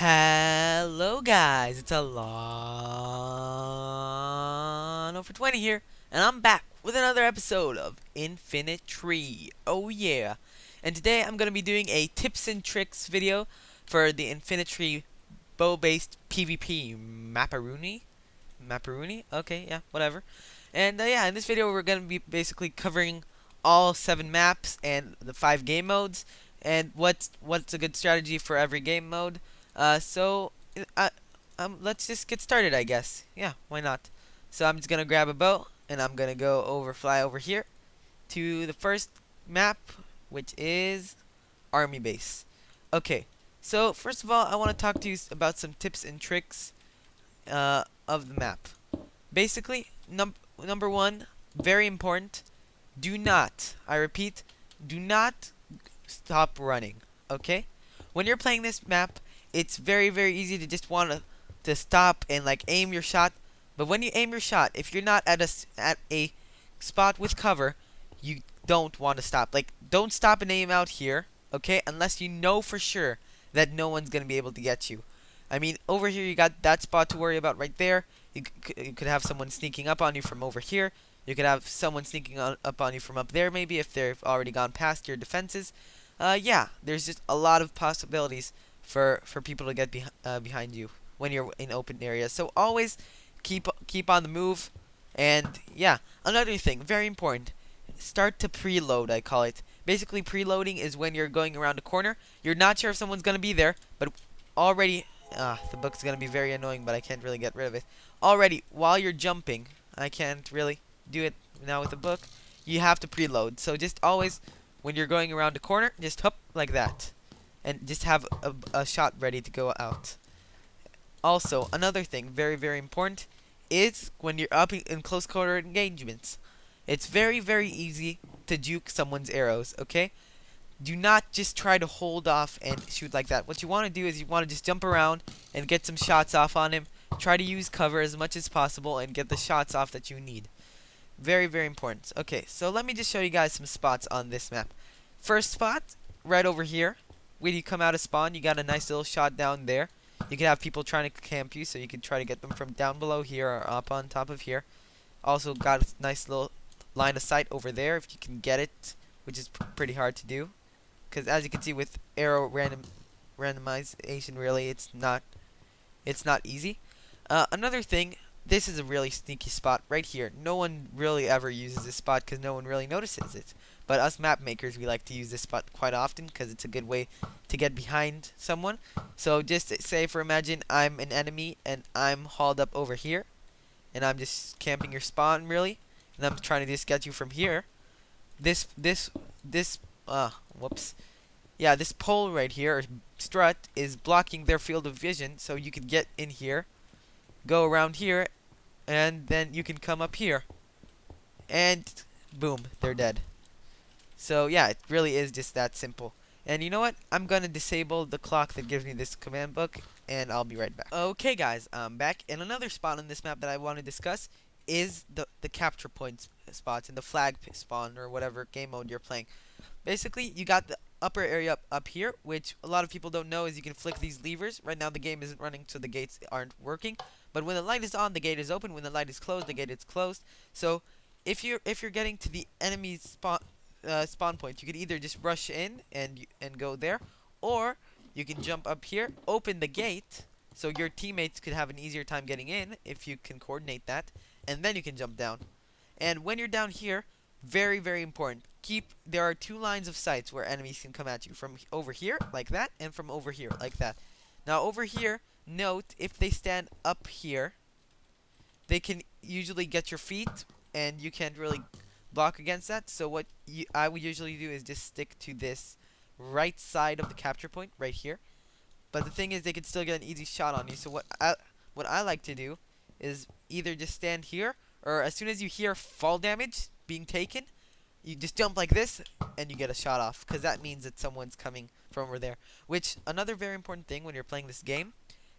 Hello guys, it's Alon over 20 here, and I'm back with another episode of Infinitri. Oh yeah. And today I'm gonna be doing a tips and tricks video for the Infinitri bow-based PvP Maparuni. Maparuni? Okay, yeah, whatever. And yeah, in this video we're gonna be basically covering all 7 maps and the 5 game modes, and what's a good strategy for every game mode. So let's just get started, I guess. Yeah, why not? So I'm just gonna grab a bow and I'm gonna fly over here to the first map, which is Army Base. Okay, so first of all, I want to talk to you about some tips and tricks of the map. Basically, number one, very important. Do not, I repeat, do not stop running. Okay, when you're playing this map, it's very easy to just want to stop and like aim your shot. But when you aim your shot, if you're not at a spot with cover, you don't want to stop. Like, don't stop and aim out here, okay? Unless you know for sure that no one's gonna be able to get you. I mean, over here you got that spot to worry about right there. You could have someone sneaking up on you from over here. You could have someone sneaking up on you from up there, maybe, if they've already gone past your defenses. Yeah, there's just a lot of possibilities for people to get behind you when you're in open areas. So always keep on the move. And yeah, another thing, very important, start to preload, I call it. Basically, preloading is when you're going around a corner. You're not sure if someone's gonna be there, but already, the book's gonna be very annoying, but I can't really get rid of it. Already, while you're jumping, I can't really do it now with the book. You have to preload. So just always, when you're going around a corner, just hop like that, and just have a shot ready to go out. Also, another thing, very important, is when you're up in close quarter engagements. It's very easy to juke someone's arrows, okay? Do not just try to hold off and shoot like that. What you want to do is you want to just jump around and get some shots off on him. Try to use cover as much as possible and get the shots off that you need. Very important. Okay, so let me just show you guys some spots on this map. First spot, right over here. When you come out of spawn, you got a nice little shot down there. You can have people trying to camp you, so you can try to get them from down below here or up on top of here. Also got a nice little line of sight over there if you can get it, which is pretty hard to do. Because as you can see with arrow randomization, really, it's not easy. Another thing, this is a really sneaky spot right here. No one really ever uses this spot because no one really notices it. But us map makers, we like to use this spot quite often because it's a good way to get behind someone. So just say, for imagine I'm an enemy and I'm hauled up over here, and I'm just camping your spawn, really, and I'm trying to just get you from here. Whoops. Yeah, this pole right here, or strut, is blocking their field of vision, so you can get in here, go around here, and then you can come up here. And boom, they're dead. So yeah, it really is just that simple. And you know what? I'm gonna disable the clock that gives me this command book, and I'll be right back. Okay, guys, I'm back. And another spot on this map that I want to discuss is the capture points spots in the flag spawn or whatever game mode you're playing. Basically, you got the upper area up here, which a lot of people don't know is you can flick these levers. Right now the game isn't running, so the gates aren't working. But when the light is on, the gate is open. When the light is closed, the gate is closed. So if you're getting to the enemy's spawn point, you can either just rush in and go there, or you can jump up here, open the gate, so your teammates could have an easier time getting in if you can coordinate that, and then you can jump down. And when you're down here, very important. There are 2 lines of sights where enemies can come at you, from over here like that and from over here like that. Now over here, note if they stand up here, they can usually get your feet, and you can't really block against that. So what I would usually do is just stick to this right side of the capture point right here. But the thing is, they can still get an easy shot on you. So what I like to do is either just stand here, or as soon as you hear fall damage being taken, you just jump like this and you get a shot off, because that means that someone's coming from over there. Which, another very important thing when you're playing this game,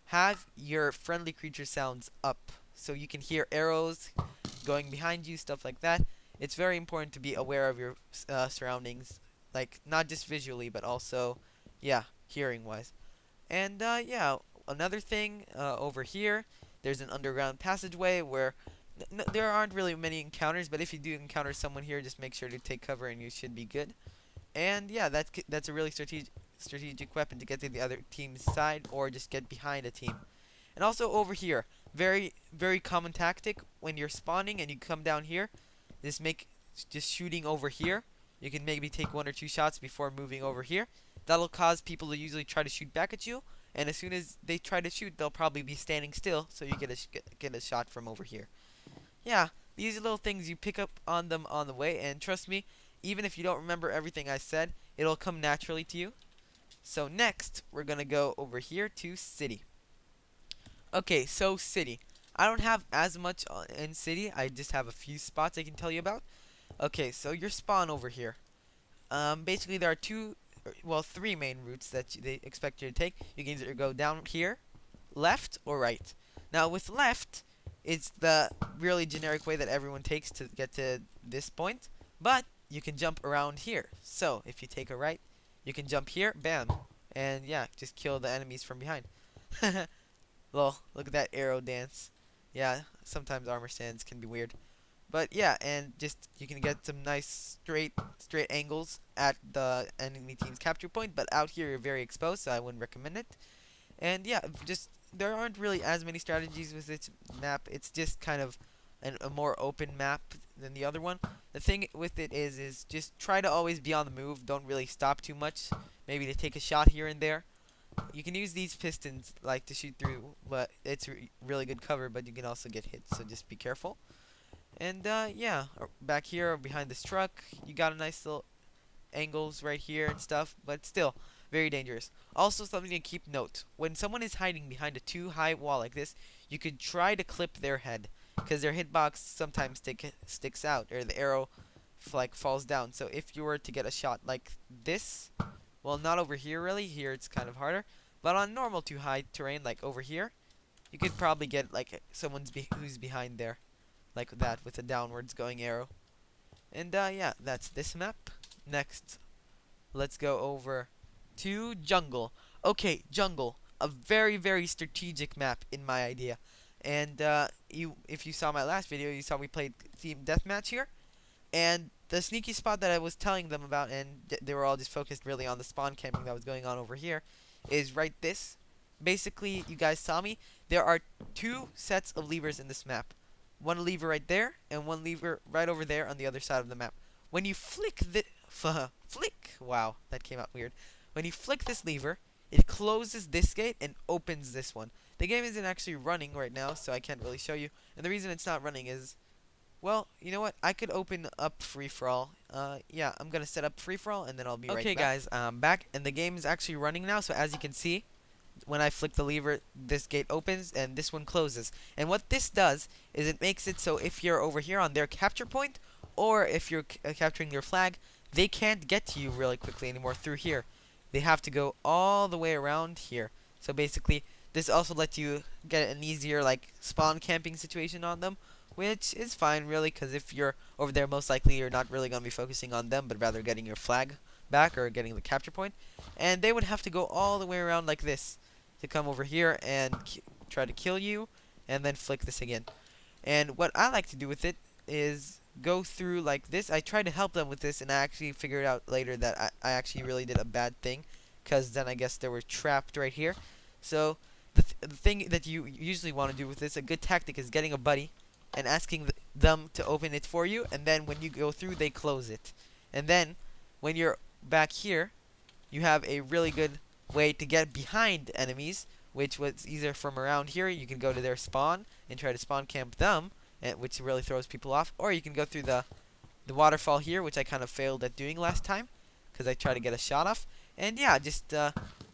have your friendly creature sounds up, so you can hear arrows going behind you, stuff like that. It's very important to be aware of your surroundings, like not just visually but also, yeah, hearing wise. And yeah, another thing over here, there's an underground passageway where there aren't really many encounters, but if you do encounter someone here, just make sure to take cover and you should be good. And yeah, that's a really strategic weapon to get to the other team's side or just get behind a team. And also over here, very common tactic when you're spawning and you come down here, just shooting over here. You can maybe take 1 or 2 shots before moving over here. That'll cause people to usually try to shoot back at you, and as soon as they try to shoot, they'll probably be standing still, so you get a shot from over here. Yeah, these are little things you pick up on them on the way, and trust me, even if you don't remember everything I said, it'll come naturally to you. So next, we're gonna go over here to city. Okay, so city. I don't have as much in city. I just have a few spots I can tell you about. Okay, so your spawn over here. Basically there are three main routes that they expect you to take. You can either go down here, left, or right. Now with left, it's the really generic way that everyone takes to get to this point, but you can jump around here. So if you take a right, you can jump here, bam, and yeah, just kill the enemies from behind. Lol, look at that arrow dance. Yeah, sometimes armor stands can be weird. But yeah, and just you can get some nice straight angles at the enemy team's capture point, but out here you're very exposed, so I wouldn't recommend it. And yeah, just there aren't really as many strategies with this map. It's just kind of a more open map than the other one. The thing with it is just try to always be on the move. Don't really stop too much. Maybe to take a shot here and there. You can use these pistons like to shoot through, but it's really good cover. But you can also get hit, so just be careful. And yeah, back here behind this truck, you got a nice little angles right here and stuff, but still very dangerous. Also, something to keep note: when someone is hiding behind a too high wall like this, you could try to clip their head, because their hitbox sometimes sticks out, or the arrow falls down. So if you were to get a shot like this, well, not over here really. Here it's kind of harder, but on normal too high terrain like over here, you could probably get like who's behind there, like that with a downwards going arrow. And yeah, that's this map. Next, let's go over to jungle. Okay, jungle, a very strategic map in my idea. And if you saw my last video, you saw we played team deathmatch here. And the sneaky spot that I was telling them about, and they were all just focused really on the spawn camping that was going on over here, is right this. Basically, you guys saw me. There are 2 sets of levers in this map. One lever right there, and one lever right over there on the other side of the map. When you flick wow, that came out weird. When you flick this lever, it closes this gate and opens this one. The game isn't actually running right now, so I can't really show you. And the reason it's not running is, well, you know what? I could open up free-for-all. Yeah, I'm gonna set up free-for-all, and then I'll be right back. Okay, guys, I'm back, and the game is actually running now, so as you can see, when I flick the lever, this gate opens and this one closes. And what this does is it makes it so if you're over here on their capture point, or if you're capturing their flag, they can't get to you really quickly anymore through here. They have to go all the way around here. So basically, this also lets you get an easier like spawn camping situation on them, which is fine really, because if you're over there, most likely you're not really going to be focusing on them, but rather getting your flag back or getting the capture point. And they would have to go all the way around like this to come over here and try to kill you, and then flick this again. And what I like to do with it is go through like this. I tried to help them with this, and I actually figured out later that I actually really did a bad thing, because then I guess they were trapped right here. So the thing that you usually want to do with this, a good tactic, is getting a buddy and asking them to open it for you, and then when you go through, they close it. And then when you're back here, you have a really good way to get behind enemies, which was either from around here, you can go to their spawn and try to spawn camp them, which really throws people off, or you can go through the waterfall here, which I kind of failed at doing last time because I tried to get a shot off. And yeah, just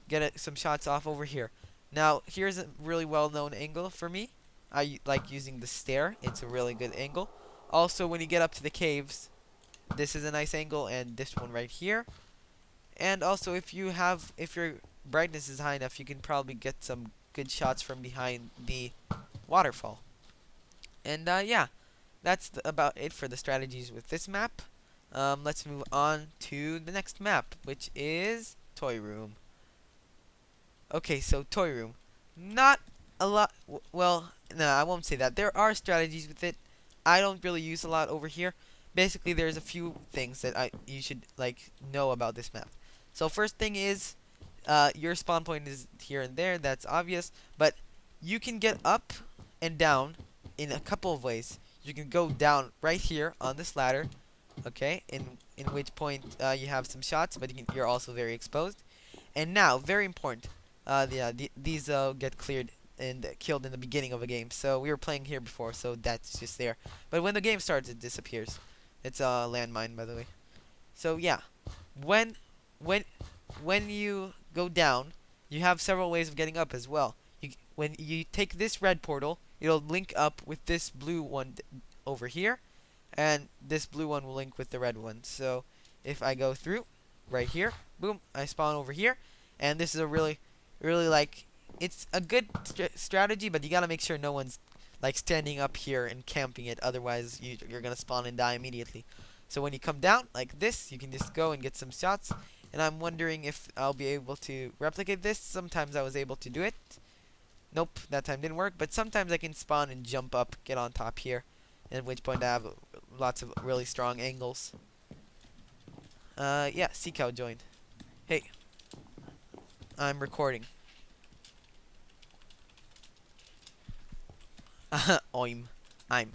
get some shots off over here. Now here's a really well-known angle for me. I like using the stair. It's a really good angle. Also, when you get up to the caves, this is a nice angle, and this one right here. And also, if your brightness is high enough, you can probably get some good shots from behind the waterfall. And yeah, that's about it for the strategies with this map. Let's move on to the next map, which is Toy Room. Okay, so Toy Room. Not a lot. Well, no, I won't say that. There are strategies with it. I don't really use a lot over here. Basically, there's a few things that I you should like know about this map. So first thing is, your spawn point is here and there. That's obvious, but you can get up and down in a couple of ways. You can go down right here on this ladder, okay, in which point you have some shots, but you're also very exposed. And now, very important, these get cleared and killed in the beginning of a game. So we were playing here before, so that's just there. But when the game starts, it disappears. It's a landmine, by the way. So yeah, when when when you go down, you have several ways of getting up as well. When you take this red portal, it'll link up with this blue one over here, and this blue one will link with the red one. So if I go through right here, boom, I spawn over here, and this is a really like it's a good strategy, but you gotta make sure no one's like standing up here and camping it. Otherwise, you're gonna spawn and die immediately. So when you come down like this, you can just go and get some shots. And I'm wondering if I'll be able to replicate this. Sometimes I was able to do it. Nope, that time didn't work. But sometimes I can spawn and jump up, get on top here. At which point I have lots of really strong angles. Yeah, Sea Cow joined. Hey, I'm recording. Oim. I'm.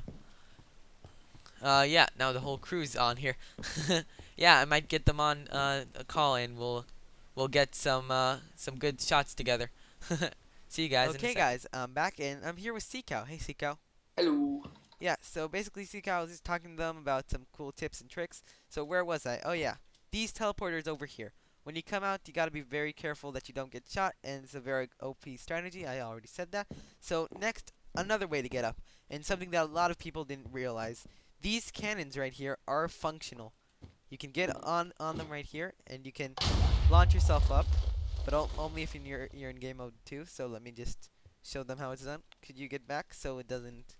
Yeah, now the whole crew's on here. Yeah, I might get them on a call and we'll get some good shots together. See you guys in a Okay, second. guys, I'm back and I'm here with Seacow. Hey, Seacow. Hello. Yeah, so basically, Seacow was just talking to them about some cool tips and tricks. So where was I? Oh yeah, these teleporters over here. When you come out, you gotta be very careful that you don't get shot, and it's a very OP strategy. I already said that. So next, another way to get up, and something that a lot of people didn't realize. These cannons right here are functional. You can get on them right here, and you can launch yourself up, but only if you're in game mode too. So let me just show them how it's done. Could you get back so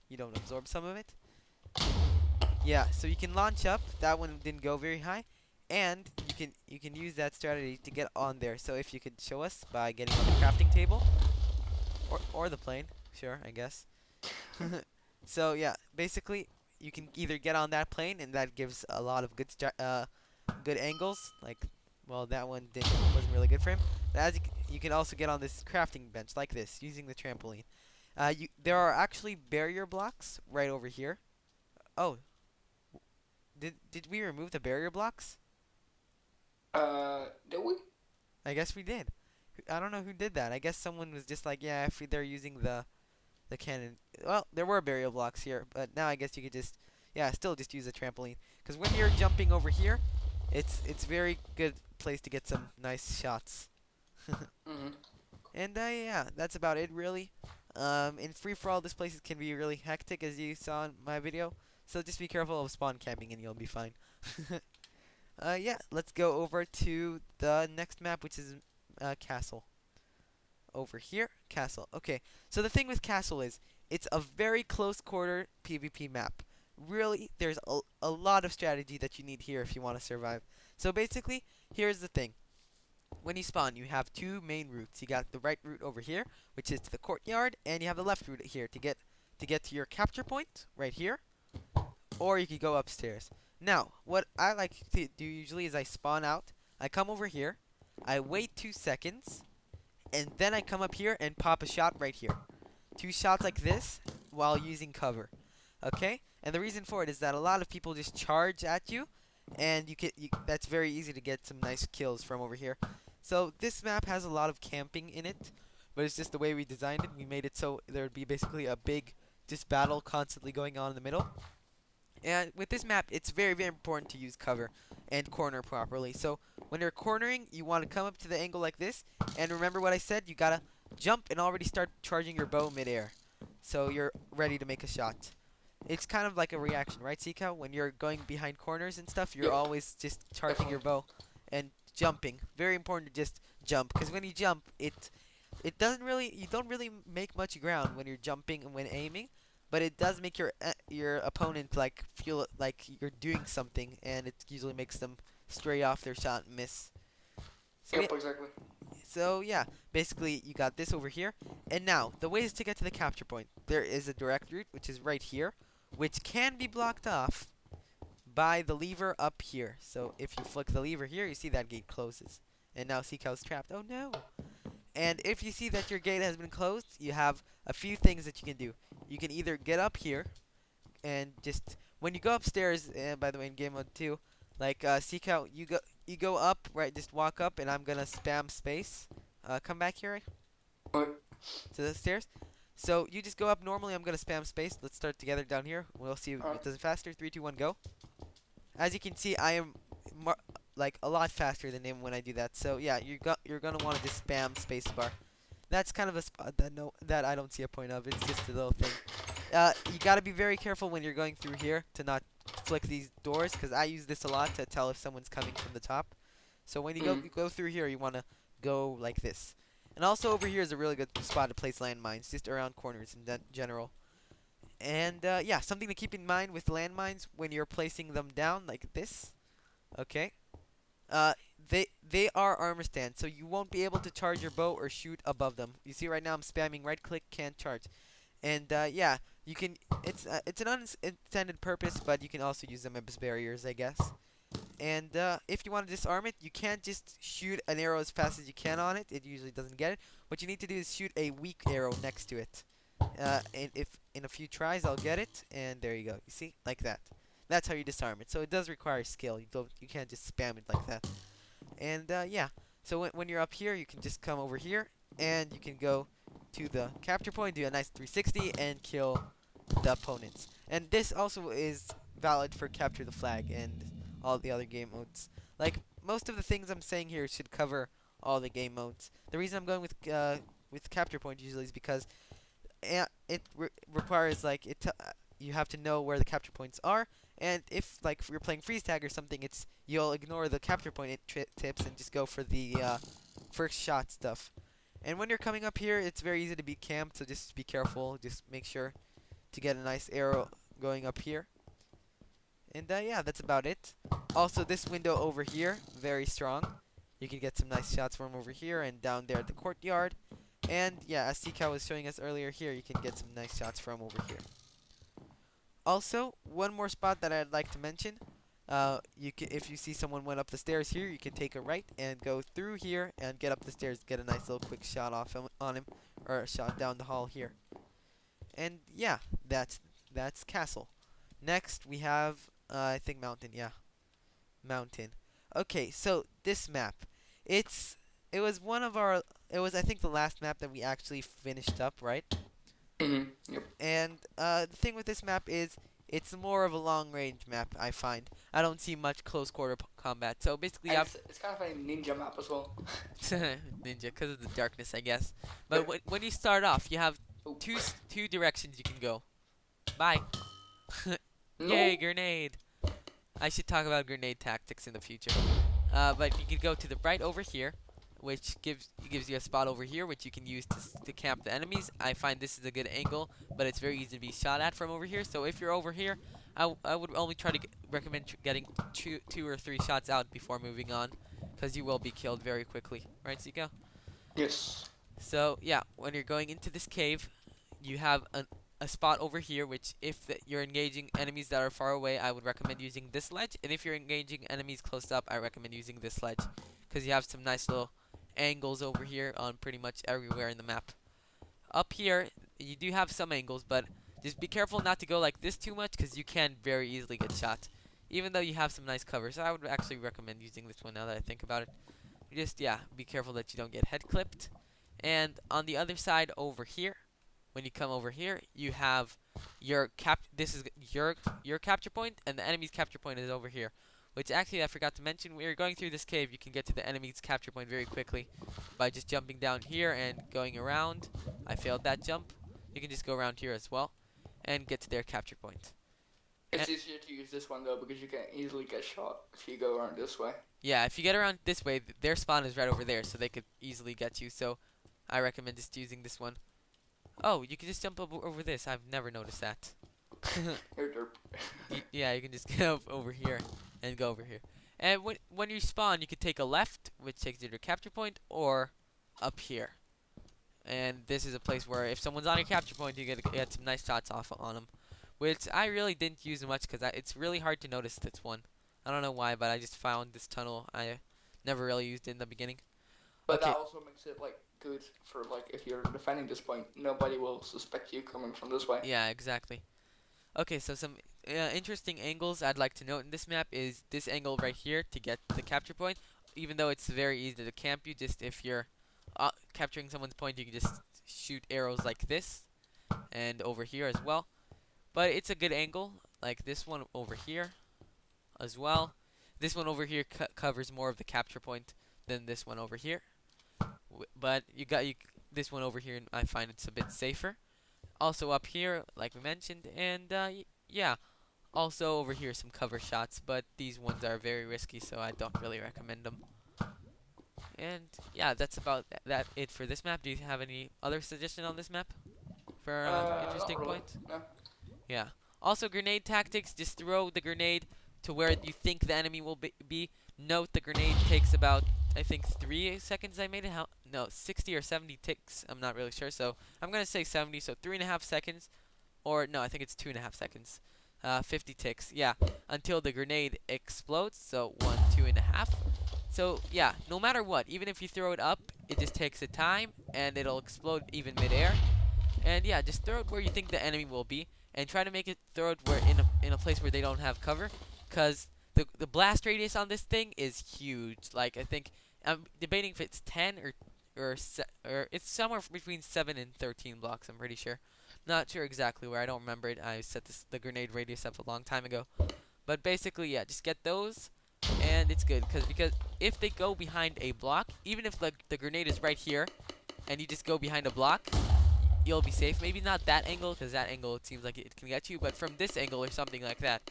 you don't absorb some of it? Yeah, so you can launch up. That one didn't go very high, and you can use that strategy to get on there. So if you could show us by getting on the crafting table, or the plane, sure, I guess. So yeah, basically you can either get on that plane, and that gives a lot of good angles. Like, well, that one wasn't really good for him. But as you can also get on this crafting bench like this using the trampoline. There are actually barrier blocks right over here. Oh, did we remove the barrier blocks? Did we? I guess we did. I don't know who did that. I guess someone was just like, yeah, if they're using the cannon. Well, there were barrier blocks here, but now I guess you could just, yeah, still just use a trampoline. Because when you're jumping over here, it's very good place to get some nice shots. Mm-hmm. And yeah, that's about it really. In free for all, this place can be really hectic as you saw in my video. So just be careful of spawn camping and you'll be fine. Yeah, let's go over to the next map, which is Castle. Over here, Castle. Okay, so the thing with Castle is, it's a very close quarter PvP map. Really, there's a lot of strategy that you need here if you want to survive. So basically, here's the thing. When you spawn, you have two main routes. You got the right route over here, which is to the courtyard, and you have the left route here to get to your capture point right here, or you could go upstairs. Now, what I like to do usually is I spawn out, I come over here, I wait 2 seconds, and then I come up here and pop a shot right here. Two shots like this while using cover. Okay? And the reason for it is that a lot of people just charge at you, and that's very easy to get some nice kills from over here. So this map has a lot of camping in it, but it's just the way we designed it. We made it so there would be basically a big just battle constantly going on in the middle. And with this map, it's very, very important to use cover and corner properly. So when you're cornering, you want to come up to the angle like this. And remember what I said, you gotta jump and already start charging your bow midair. So you're ready to make a shot. It's kind of like a reaction, right, Seiko? When you're going behind corners and stuff, you're Yep. always just charging your Definitely. bow and jumping. Very important to just jump, because when you jump, it doesn't really you don't really make much ground when you're jumping and when aiming, but it does make your opponent like feel like you're doing something, and it usually makes them stray off their shot and miss. So yeah, Yep. Exactly. So yeah, basically you got this over here. And now, the ways to get to the capture point. There is a direct route, which is right here, which can be blocked off by the lever up here. So if you flick the lever here, you see that gate closes. And now Seacow's trapped. Oh no! And if you see that your gate has been closed, you have a few things that you can do. You can either get up here and just when you go upstairs. And by the way, in game mode 2, like Seacow, you go up, right? Just walk up, and I'm gonna spam space. Come back here, right? What? To the stairs. So you just go up normally. I'm gonna spam space. Let's start together down here. We'll see if it does it faster. 3, 2, 1, go. As you can see, I am like a lot faster than him when I do that. So yeah, you're gonna want to just spam spacebar. That's kind of a spot that I don't see a point of. It's just a little thing. You gotta be very careful when you're going through here to not flick these doors, because I use this a lot to tell if someone's coming from the top. So when you go through here, you wanna go like this. And also over here is a really good spot to place landmines, just around corners in general. And yeah, something to keep in mind with landmines when you're placing them down like this. Okay. Uh, they are armor stands, so you won't be able to charge your bow or shoot above them. You see right now I'm spamming right click, can't charge. And yeah, you can. It's an unintended purpose, but you can also use them as barriers, I guess. And if you want to disarm it, you can't just shoot an arrow as fast as you can on it. It usually doesn't get it. What you need to do is shoot a weak arrow next to it. And if in a few tries I'll get it, and there you go. You see, like that. That's how you disarm it. So it does require skill. You can't just spam it like that. And yeah, so when you're up here, you can just come over here, and you can go to the capture point, do a nice 360, and kill the opponents. And this also is valid for capture the flag and all the other game modes. Like most of the things I'm saying here should cover all the game modes. The reason I'm going with capture point usually is because it requires like you have to know where the capture points are. And if like if you're playing freeze tag or something, you'll ignore the capture point tips and just go for the first shot stuff. And when you're coming up here, it's very easy to be camped, so just be careful. Just make sure to get a nice arrow going up here. And yeah, that's about it. Also, this window over here, very strong. You can get some nice shots from over here and down there at the courtyard. And yeah, as Seacow was showing us earlier here, you can get some nice shots from over here. Also, one more spot that I'd like to mention. If you see someone went up the stairs here, you can take a right and go through here and get up the stairs, get a nice little quick shot off on him, or a shot down the hall here. And yeah, that's castle. Next we have I think mountain. Yeah, mountain. Okay, so this map, it was I think the last map that we actually finished up, right? Yep. And the thing with this map is it's more of a long range map, I find. I don't see much close quarter combat. So basically, And it's kind of a ninja map as well. ninja because of the darkness, I guess. But when you start off, you have two directions you can go. Bye. Yay, grenade! I should talk about grenade tactics in the future. But you can go to the right over here, which gives you a spot over here, which you can use to camp the enemies. I find this is a good angle, but it's very easy to be shot at from over here. So if you're over here, I would only try to recommend getting two or three shots out before moving on, because you will be killed very quickly. Right, Zika? Yes. So yeah, when you're going into this cave, you have a spot over here, which if you're engaging enemies that are far away, I would recommend using this ledge. And if you're engaging enemies close up, I recommend using this ledge, because you have some nice little angles over here on pretty much everywhere in the map. Up here, you do have some angles, but just be careful not to go like this too much, because you can very easily get shot, even though you have some nice cover. So I would actually recommend using this one now that I think about it. Just, yeah, be careful that you don't get head clipped. And on the other side over here, when you come over here, you have this is your capture point, and the enemy's capture point is over here. Which actually I forgot to mention, when you're going through this cave, you can get to the enemy's capture point very quickly by just jumping down here and going around. I failed that jump. You can just go around here as well and get to their capture point. It's easier to use this one though, because you can easily get shot if you go around this way. Yeah, if you get around this way, their spawn is right over there, so they could easily get you. So I recommend just using this one. Oh, you can just jump up over this. I've never noticed that. You're derp. Yeah, you can just get up over here and go over here. And when you spawn, you can take a left, which takes you to your capture point, or up here. And this is a place where if someone's on your capture point, you get some nice shots off on them, which I really didn't use much because it's really hard to notice this one. I don't know why, but I just found this tunnel. I never really used it in the beginning. But that Okay, also makes it like good for like if you're defending this point, nobody will suspect you coming from this way. yeah, exactly. Okay, so some interesting angles I'd like to note in this map is this angle right here to get the capture point. Even though it's very easy to camp you, just if you're capturing someone's point, you can just shoot arrows like this and over here as well. But it's a good angle, like this one over here as well. This one over here covers more of the capture point than this one over here. But this one over here, I find it's a bit safer. Also up here, like we mentioned, and yeah, also over here some cover shots, but these ones are very risky, so I don't really recommend them. And yeah, that's about that it for this map. Do you have any other suggestion on this map for interesting Not really. points? No. Yeah. Also, grenade tactics. Just throw the grenade to where you think the enemy will be. Note the grenade takes about, I think, 3 seconds. I made it. How? No, 60 or 70 ticks. I'm not really sure. So I'm gonna say 70. So 3.5 seconds, or no, I think it's 2.5 seconds. 50 ticks. Yeah, until the grenade explodes. So 1, 2.5. So yeah, no matter what, even if you throw it up, it just takes a time and it'll explode even midair. And yeah, just throw it where you think the enemy will be, and try to make it throw it where in a place where they don't have cover, cause the blast radius on this thing is huge. Like I think I'm debating if it's 10 or it's somewhere between 7 and 13 blocks. I'm pretty sure. Not sure exactly where. I don't remember it. I set the grenade radius up a long time ago. But basically, yeah, just get those, and it's good because if they go behind a block, even if the grenade is right here, and you just go behind a block, you'll be safe. Maybe not that angle, because that angle it seems like it can get you, but from this angle or something like that,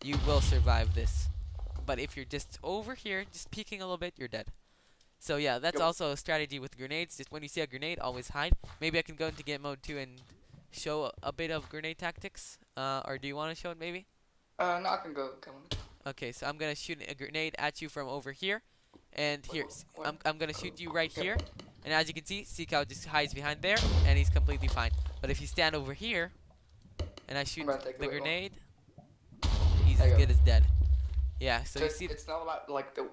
you will survive this. But if you're just over here, just peeking a little bit, you're dead. So yeah, that's Yep. also a strategy with grenades. Just when you see a grenade, always hide. Maybe I can go into game mode 2 and show a bit of grenade tactics. Or do you want to show it maybe? No, I can go. Come on. Okay, so I'm gonna shoot a grenade at you from over here, and here Wait. I'm gonna shoot you right Okay. here, and as you can see, Seacow just hides behind there, and he's completely fine. But if you stand over here, and I shoot I'm gonna take the a little. grenade, he's There as you good go. as dead. Yeah, so So you see it's not about like the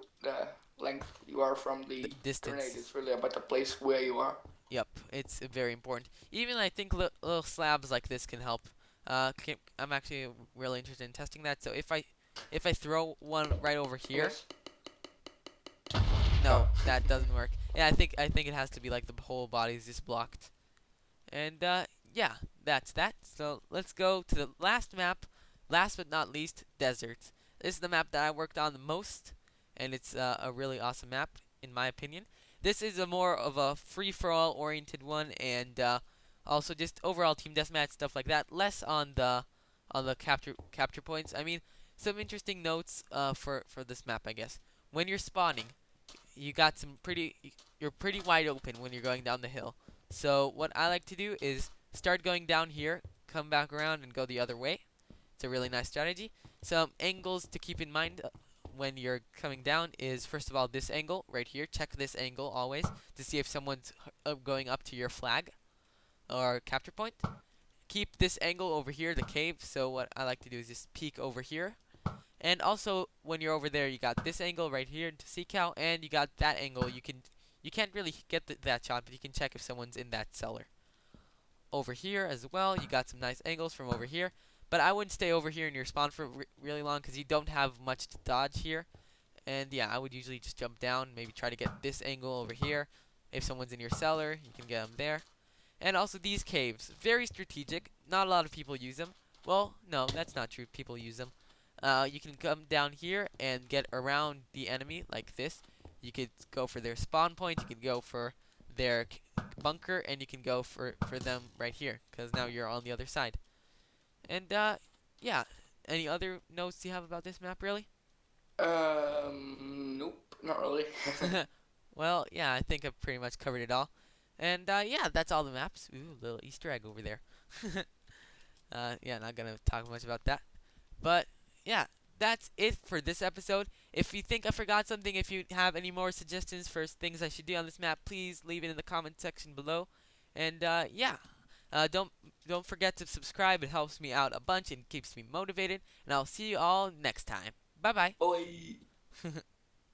length you are from the grenade. distance. It's really about the place where you are. Yep, it's very important. Even I think little slabs like this can help. I'm actually really interested in testing that. So if I throw one right over here. Yes. No, Oh. that doesn't work. Yeah, I think it has to be like the whole body is just blocked. And yeah, that's that. So let's go to the last map. Last but not least, desert. This is the map that I worked on the most, and it's a really awesome map in my opinion. This is a more of a free-for-all oriented one, and also just overall team deathmatch stuff like that. Less on the capture points. I mean, some interesting notes for this map, I guess. When you're spawning, you got you're pretty wide open when you're going down the hill. So what I like to do is start going down here, come back around and go the other way. It's a really nice strategy. Some angles to keep in mind when you're coming down is first of all this angle right here. Check this angle always to see if someone's going up to your flag or capture point. Keep this angle over here, the cave. So what I like to do is just peek over here. And also, when you're over there, you got this angle right here to see cow, and you got that angle. You can't really get that shot, but you can check if someone's in that cellar. Over here as well, you got some nice angles from over here. But I wouldn't stay over here in your spawn for really long because you don't have much to dodge here. And yeah, I would usually just jump down, maybe try to get this angle over here. If someone's in your cellar, you can get them there. And also these caves, very strategic. Not a lot of people use them. Well, no, that's not true. People use them. You can come down here and get around the enemy like this. You could go for their spawn point. You can go for their bunker, and you can go for them right here because now you're on the other side. And yeah. Any other notes you have about this map, really? Nope, not really. Well, yeah, I think I've pretty much covered it all. And yeah, that's all the maps. Ooh, little Easter egg over there. Yeah, not gonna talk much about that. But yeah, that's it for this episode. If you think I forgot something, if you have any more suggestions for things I should do on this map, please leave it in the comment section below. And yeah, don't forget to subscribe. It helps me out a bunch and keeps me motivated. And I'll see you all next time. Bye bye. Bye.